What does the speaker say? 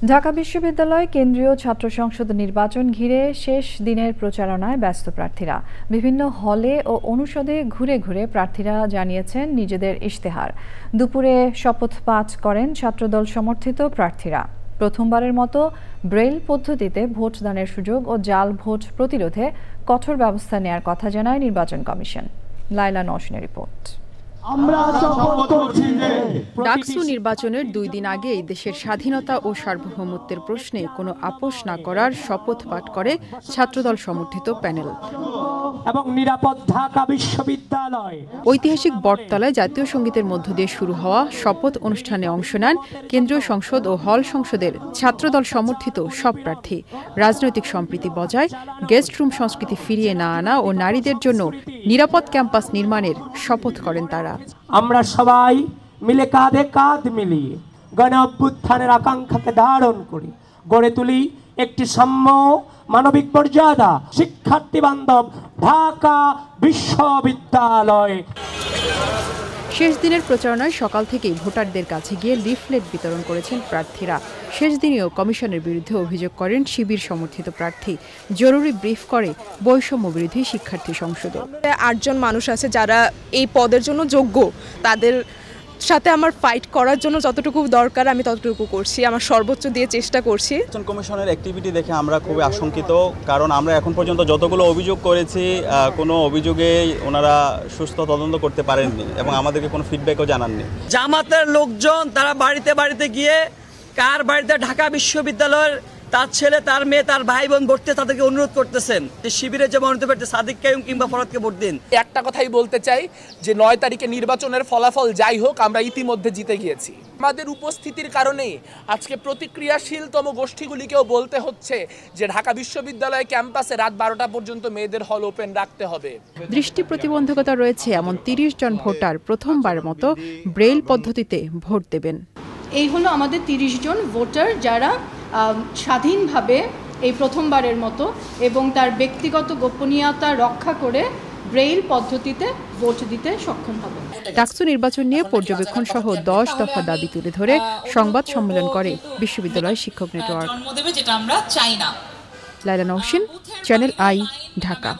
ঢাকা বিশ্ববিদ্যালয় কেন্দ্রীয় ছাত্র সংসদ নির্বাচন ঘিরে শেষ দিনের প্রচারণায় ব্যস্ত প্রার্থীরা। বিভিন্ন হলে ও অনুষদে ঘুরে ঘুরে প্রার্থীরা জানিয়েছেন নিজেদের ইশতেহার। দুপুরে শপথ পাঠ করেন ছাত্রদল সমর্থিত প্রার্থীরা। প্রথমবারের মতো ব্রেইল পদ্ধতিতে ভোটদানের সুযোগ ও জাল ভোট প্রতিরোধে কঠোর ব্যবস্থা নেয়ার কথা জানায় নির্বাচন কমিশন। লাইলা নওশিনের রিপোর্ট। ডাকসু নির্বাচনের 2 দিন আগেই দেশের স্বাধীনতা ও সার্বভৌমত্বের প্রশ্নে কোনো আপোষ না করার শপথ পাঠ করে ছাত্রদল সমর্থিত প্যানেল। এবং নিরাপদ ঢাকা বিশ্ববিদ্যালয়। ঐতিহাসিক বটতলায় জাতীয় সংগীতের মধ্য দিয়ে শুরু হওয়া শপথ অনুষ্ঠানে অংশ নেন কেন্দ্রীয় সংসদ ও হল সংসদের ছাত্রদল সমর্থিত সব প্রার্থী। রাজনৈতিক সম্প্রীতি বজায়, গেস্ট রুম সংস্কৃতি ফিরিয়ে না আনা ও নারীদের জন্য নিরাপদ ক্যাম্পাস নির্মাণের শপথ করেন তারা। আমরা সবাই মিলে কাঁধে কাঁধ মিলিয়ে গণ অভ্যুত্থানের আকাঙ্ক্ষাকে ধারণ করি, গড়ে তুলি একটি সাম্য, মানবিক মর্যাদা, শিক্ষার্থী বান্ধব ঢাকা বিশ্ববিদ্যালয়। শেষ দিনের প্রচারণায় সকাল থেকেই ভোটারদের কাছে গিয়ে লিফলেট বিতরণ করেছেন প্রার্থীরা। শেষ দিনেও কমিশনের বিরুদ্ধে অভিযোগ করেন শিবির সমর্থিত প্রার্থী। জরুরি ব্রিফ করে বৈষম্য বিরোধী শিক্ষার্থী সংসদ। 8 জন মানুষ আছে যারা এই পদের জন্য যোগ্য, তাদের সাথে আমার ফাইট করার জন্য যতটুকু দরকার আমি ততটুকু করছি, আমার সর্বোচ্চ দিয়ে চেষ্টা করছি। নির্বাচন কমিশনের অ্যাক্টিভিটি দেখে আমরা খুবই আশঙ্কিত, কারণ আমরা এখন পর্যন্ত যতগুলো অভিযোগ করেছি কোনো অভিযোগে ওনারা সুস্থ তদন্ত করতে পারেননি এবং আমাদেরকে কোনো ফিডব্যাকও জানাননি। জামাতের লোকজন তারা বাড়িতে বাড়িতে গিয়ে কার বাড়িতে ঢাকা বিশ্ববিদ্যালয়ের তার ছেলে, তার মেয়ে, তার ভাই বোন ভোটতে তাদেরকে অনুরোধ করতেছেন যে শিবিরে যে মনোনীত প্রার্থী সাদিক কাইয়ুম কিংবা ফরহাদকে ভোট দিন। একটা কথাই বলতে চাই যে 9 তারিখে নির্বাচনের ফলাফল যাই হোক, আমরা ইতিমধ্যে জিতে গিয়েছি। আমাদের উপস্থিতির কারণে আজকে প্রতিক্রিয়াশীলতম গোষ্ঠীগুলিকেও বলতে হচ্ছে যে ঢাকা বিশ্ববিদ্যালয় ক্যাম্পাসে রাত 12টা পর্যন্ত মেয়েদের হল ওপেন রাখতে হবে। দৃষ্টি প্রতিবন্ধকতা রয়েছে এমন 30 জন ভোটার প্রথমবারের মতো ব্রেইল পদ্ধতিতে ভোট দেবেন। এই হলো আমাদের 30 জন ভোটার যারা স্বাধীনভাবে এই প্রথমবারের মতো এবং তার ব্যক্তিগত গোপনীয়তা রক্ষা করে ব্রেইল পদ্ধতিতে ভোট দিতে সক্ষম হবে। ডাকসু নির্বাচন নিয়ে পর্যবেক্ষণ সহ 10 দফা দাবি তুলে ধরে সংবাদ সম্মেলন করে বিশ্ববিদ্যালয় শিক্ষক নেটওয়ার্ক। যেটা আমরা চাই না। লাইলা নওশিন, চ্যানেল আই, ঢাকা।